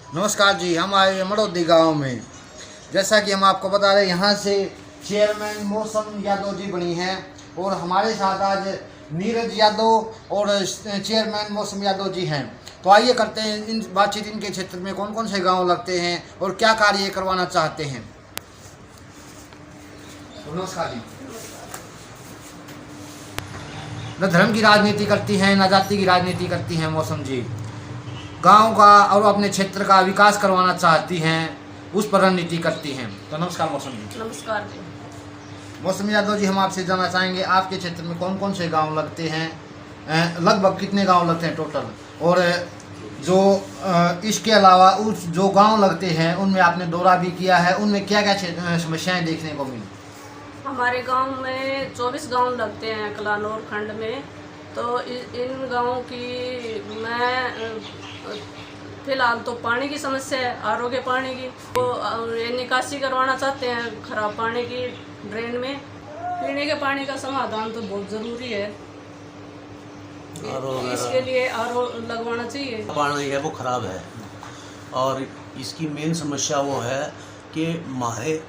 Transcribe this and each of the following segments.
नमस्कार जी, हम आए हैं मड़ौदी गांव में। जैसा कि हम आपको बता रहे हैं, यहाँ से चेयरमैन मौसम यादव जी बनी हैं और हमारे साथ आज नीरज यादव और चेयरमैन मौसम यादव जी हैं। तो आइए करते हैं इन बातचीत, इनके क्षेत्र में कौन कौन से गांव लगते हैं और क्या कार्य करवाना चाहते हैं। तो नमस्कार जी। न धर्म की राजनीति करती हैं, न जाति की राजनीति करती हैं मौसम जी। गांव का और अपने क्षेत्र का विकास करवाना चाहती हैं, उस पर रणनीति करती हैं। तो नमस्कार मौसम जी। नमस्कार जी। मौसम यादव जी, हम आपसे जानना चाहेंगे आपके क्षेत्र में कौन कौन से गांव लगते हैं, लगभग कितने गांव लगते हैं टोटल, और जो इसके अलावा उस जो गांव लगते हैं उनमें आपने दौरा भी किया है, उनमें क्या क्या समस्याएं देखने को मिली। हमारे गांव में 24 गांव लगते हैं कलानौर खंड में। तो इन गांवों की मैं फिलहाल तो पानी की समस्या है, आरओ के पानी की। तो ये निकासी करवाना चाहते हैं खराब पानी की ड्रेन में। पीने के पानी का समाधान तो बहुत ज़रूरी है, इसके लिए आरओ लगवाना चाहिए। पानी है वो ख़राब है और इसकी मेन समस्या वो है कि हमारे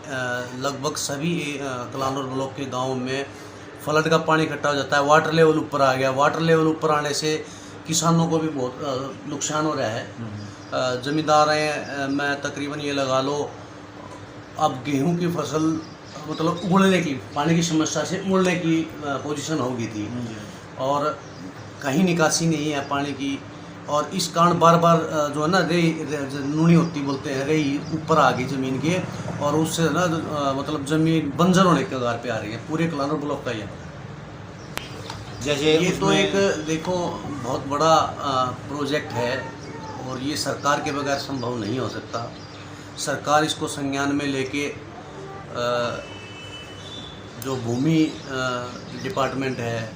लगभग सभी कलानौर ब्लॉक के गांव में फ्लड का पानी इकट्ठा हो जाता है। वाटर लेवल ऊपर आ गया। वाटर लेवल ऊपर आने से किसानों को भी बहुत नुकसान हो रहा है। ज़मींदार हैं, मैं तकरीबन ये लगा लो अब गेहूं की फसल मतलब उगड़ने की, पानी की समस्या से उगड़ने की पोजीशन हो गई थी और कहीं निकासी नहीं है पानी की। और इस कारण बार बार जो है ना नूनी होती बोलते हैं, रेई ऊपर आ गई ज़मीन के और उससे ना मतलब ज़मीन बंजर होने के कगार पे आ रही है। पूरे कलानौर ब्लॉक का ये जैसे ये तो एक देखो बहुत बड़ा प्रोजेक्ट है और ये सरकार के बगैर संभव नहीं हो सकता। सरकार इसको संज्ञान में लेके जो भूमि डिपार्टमेंट है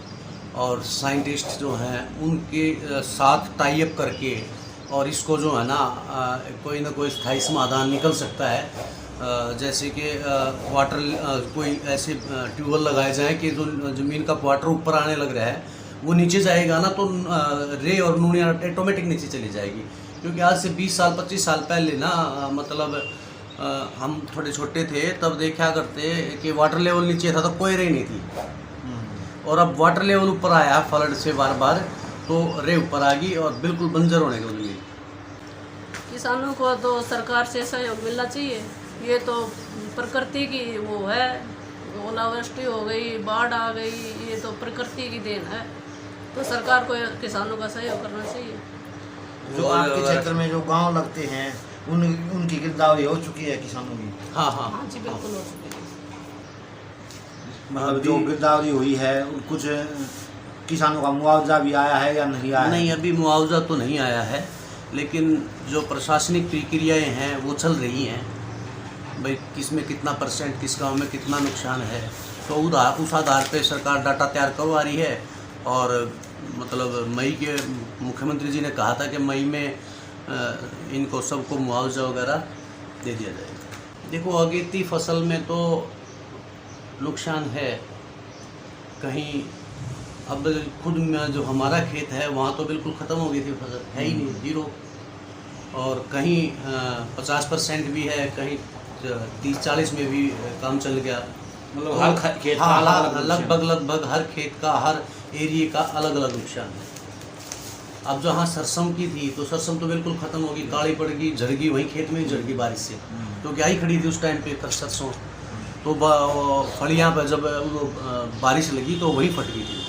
और साइंटिस्ट जो हैं उनके साथ टाई अप करके और इसको जो है ना कोई ना कोई स्थायी समाधान निकल सकता है। जैसे कि वाटर कोई ऐसे ट्यूबवेल लगाए जाएं कि जो ज़मीन का वाटर ऊपर आने लग रहा है वो नीचे जाएगा ना तो रे और नूनिया ऑटोमेटिक नीचे चली जाएगी। क्योंकि आज से 20 साल 25 साल पहले ना मतलब हम थोड़े छोटे थे तब देखा करते कि वाटर लेवल नीचे था तो कोई रे नहीं थी और अब वाटर लेवल ऊपर आया फ्लड से बार बार तो रे ऊपर आ गई और बिल्कुल बंजर होने को मिली। किसानों को तो सरकार से सहयोग मिलना चाहिए। ये तो प्रकृति की वो है, ओलावृष्टि हो गई, बाढ़ आ गई, ये तो प्रकृति की देन है। तो सरकार को किसानों का सहयोग करना चाहिए। जो आपके क्षेत्र में जो गांव लगते हैं उनकी गिरदावरी हो चुकी है किसानों की। हाँ हाँ हाँ जी, बिल्कुल हो चुकी है। मतलब जो गिरदावरी हुई है कुछ किसानों का मुआवजा भी आया है या नहीं आया? नहीं, अभी मुआवजा तो नहीं आया है, लेकिन जो प्रशासनिक प्रक्रियाएं हैं वो चल रही हैं। भाई किस में कितना परसेंट, किस गांव में कितना नुकसान है, तो उस आधार पे सरकार डाटा तैयार करवा रही है। और मतलब मई के मुख्यमंत्री जी ने कहा था कि मई में इनको सबको मुआवजा वगैरह दे दिया जाएगा। देखो अगेती फसल में तो नुकसान है कहीं। अब खुद में जो हमारा खेत है वहाँ तो बिल्कुल ख़त्म हो गई थी फसल, है ही नहीं, जीरो। और कहीं 50% भी है, कहीं 30-40 में भी काम चल गया। मतलब हर खेत का लगभग हर खेत का, हर एरिए का अलग अलग नुकसान है। अब जहाँ सरसों की थी तो सरसों तो बिल्कुल ख़त्म हो गई, काली पड़ गई, झड़ गई, वहीं खेत में ही झड़ गई बारिश से। तो क्या ही खड़ी थी उस टाइम पे सरसों, तो फलियाँ पर जब बारिश लगी तो वही फट गई थी,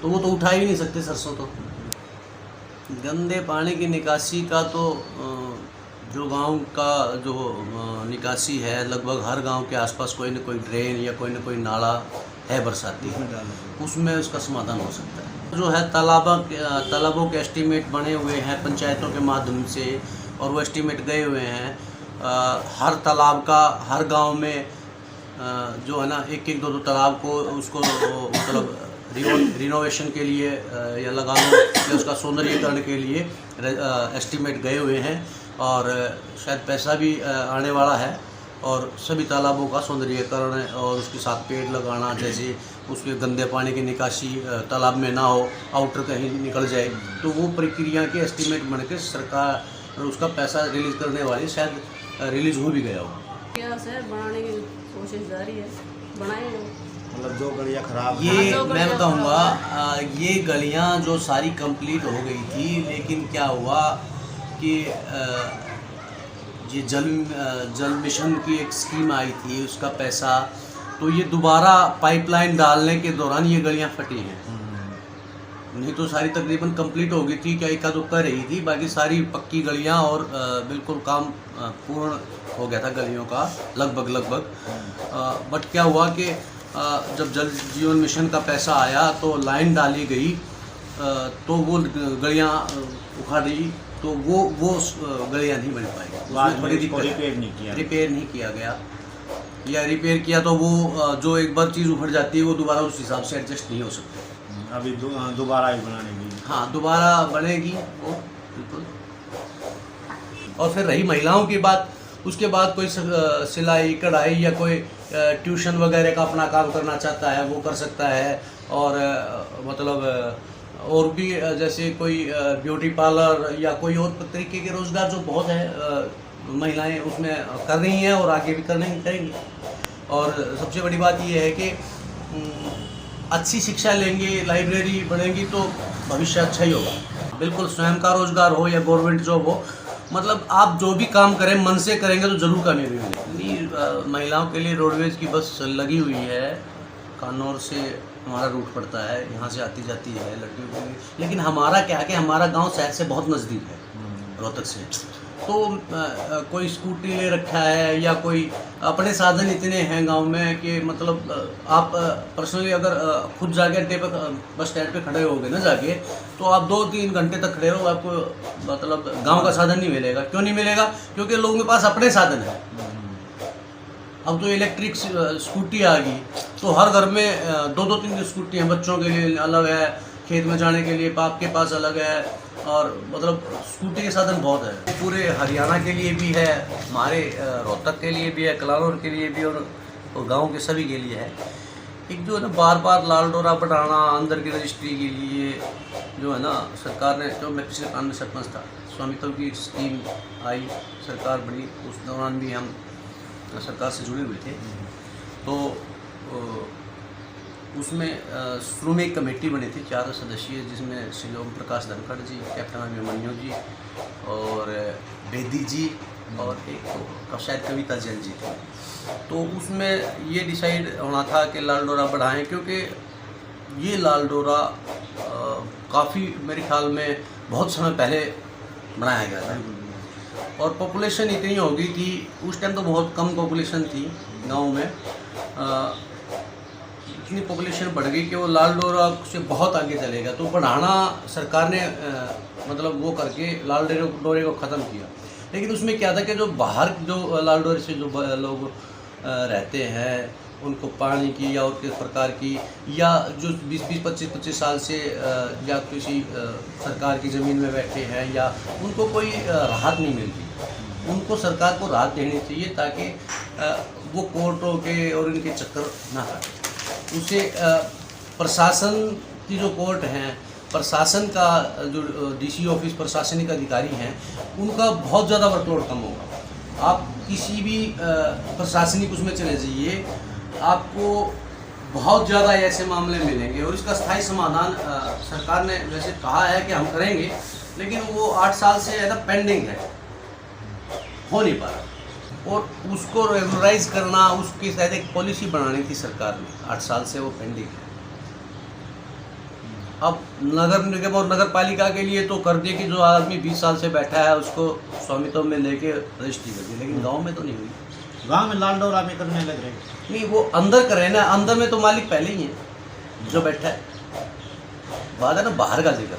तो वो तो उठा ही नहीं सकते सरसों। तो गंदे पानी की निकासी का तो जो गांव का जो निकासी है, लगभग हर गांव के आसपास कोई न कोई ड्रेन या कोई न कोई नाला है बरसाती, उसमें उसका समाधान हो सकता है। जो है तालाबों के एस्टीमेट बने हुए हैं पंचायतों के माध्यम से और वो एस्टीमेट गए हुए हैं। हर तालाब का हर गांव में जो है ना एक दो तालाब को उसको मतलब रिनोवेशन के लिए या लगा लो या उसका सौंदर्यीकरण के लिए एस्टीमेट गए हुए हैं और शायद पैसा भी आने वाला है। और सभी तालाबों का सौंदर्यीकरण और उसके साथ पेड़ लगाना, जैसे उसके गंदे पानी की निकासी तालाब में ना हो, आउटर कहीं निकल जाए, तो वो प्रक्रिया के एस्टीमेट बन के सरकार और उसका पैसा रिलीज करने वाली शायद रिलीज हो भी गया हो। प्रयास है, बनाने की कोशिश जारी है, बनाएंगे। मतलब जो गलियाँ खराब ये हाँ, जो मैं गलियाँ बताऊंगा, ये गलियां जो सारी कंप्लीट हो गई थी, लेकिन क्या हुआ कि ये जल मिशन की एक स्कीम आई थी, उसका पैसा, तो ये दोबारा पाइपलाइन डालने के दौरान ये गलियां फटी हैं। नहीं तो सारी तकरीबन कंप्लीट हो गई थी, क्या इक्का दुक्का रही थी, बाकी सारी पक्की गलियां और बिल्कुल काम पूर्ण हो गया था गलियों का लगभग। बट क्या हुआ कि जब जल जीवन मिशन का पैसा आया तो लाइन डाली गई, तो वो गलियां उखाड़ी, तो वो गलियां नहीं बन पाई, रिपेयर नहीं किया गया, या रिपेयर किया तो वो जो एक बार चीज़ उखड़ जाती है वो दोबारा उस हिसाब से एडजस्ट नहीं हो सकती। अभी दोबारा ही बनानेगी। हाँ, दोबारा बनेगी वो बिल्कुल। और फिर रही महिलाओं की बात, उसके बाद कोई सिलाई कढ़ाई या कोई ट्यूशन वगैरह का अपना काम करना चाहता है वो कर सकता है, और मतलब और भी जैसे कोई ब्यूटी पार्लर या कोई और तरीके के रोज़गार जो बहुत है महिलाएं उसमें कर रही हैं और आगे भी करेंगी। और सबसे बड़ी बात ये है कि अच्छी शिक्षा लेंगे, लाइब्रेरी बढ़ेंगी तो भविष्य अच्छा ही होगा। बिल्कुल स्वयं का रोजगार हो या गवर्नमेंट जॉब हो, मतलब आप जो भी काम करें मन से करेंगे तो ज़रूर कामयाबी मिलेगी। महिलाओं के लिए रोडवेज की बस लगी हुई है, कानौर से हमारा रूट पड़ता है, यहाँ से आती जाती है लड़कियों के लिए। लेकिन हमारा क्या है कि हमारा गांव शहर से बहुत नज़दीक है, रोहतक से, तो कोई स्कूटी ले रखा है या कोई अपने साधन इतने हैं गांव में कि मतलब आप पर्सनली अगर खुद जाके अड्डे पर बस स्टैंड पे खड़े होगे ना जाके, तो आप 2-3 घंटे तक खड़े रहो, आपको मतलब गांव का साधन नहीं मिलेगा। क्यों नहीं मिलेगा? क्योंकि लोगों के पास अपने साधन है। अब तो इलेक्ट्रिक स्कूटी आ गई, तो हर घर में 2-3 स्कूटी हैं, बच्चों के लिए अलग है, खेत में जाने के लिए बाप के पास अलग है, और मतलब स्कूटी के साधन बहुत है। पूरे हरियाणा के लिए भी है, हमारे रोहतक के लिए भी है, कलानौर के लिए भी, और गांव के सभी के लिए है। एक जो है ना बार लाल डोरा बढ़ाना अंदर की रजिस्ट्री के लिए, जो है ना सरकार ने, जो मैं पिछले कान में सरपंच था, स्वामित्व की स्कीम आई, सरकार बनी, उस दौरान भी हम सरकार से जुड़े हुए थे। तो उसमें शुरू में एक कमेटी बनी थी 4 सदस्यीय, जिसमें श्री ओम प्रकाश धनखड़ जी, कैप्टन अभिमन्यु जी और बेदी जी और एक शायद कविता जैन जी थे। तो उसमें ये डिसाइड होना था कि लाल डोरा बढ़ाएं, क्योंकि ये लाल डोरा काफ़ी मेरे ख्याल में बहुत समय पहले बनाया गया था, और पॉपुलेशन इतनी हो गई थी उस टाइम, तो बहुत कम पॉपुलेशन थी गाँव में। इतनी पॉपुलेशन बढ़ गई कि वो लाल डोरा से बहुत आगे चलेगा, तो बढ़ाना सरकार ने मतलब वो करके लाल डोरे को ख़त्म किया। लेकिन उसमें क्या था कि जो बाहर जो लाल डोरे से जो लोग रहते हैं, उनको पानी की या और किस प्रकार की, या जो 20-25 साल से या किसी सरकार की ज़मीन में बैठे हैं, या उनको कोई राहत नहीं मिलती, उनको सरकार को राहत देनी चाहिए ताकि वो कोर्टों के और इनके चक्कर ना काटें। उसे प्रशासन की जो कोर्ट हैं, प्रशासन का जो डीसी ऑफिस प्रशासनिक अधिकारी हैं, उनका बहुत ज़्यादा वर्कलोड कम होगा। आप किसी भी प्रशासनिक उसमें चले जाइए, आपको बहुत ज़्यादा ऐसे मामले मिलेंगे, और इसका स्थायी समाधान सरकार ने वैसे कहा है कि हम करेंगे, लेकिन वो 8 साल से ज़्यादा पेंडिंग है, हो नहीं पा रहा। और उसको रेगुलराइज करना, उसकी शायद एक पॉलिसी बनानी थी सरकार ने, 8 साल से वो पेंडिंग है। अब नगर निगम और नगर पालिका के लिए तो कर दिए कि जो आदमी 20 साल से बैठा है उसको स्वामित्व में लेके रजिस्ट्री कर दी, लेकिन गांव में तो नहीं हुई। गांव में लाल डोरा में करने लग रहे नहीं, वो अंदर करे ना, अंदर में तो मालिक पहले ही है जो बैठा है, बात है ना बाहर का जिक्र।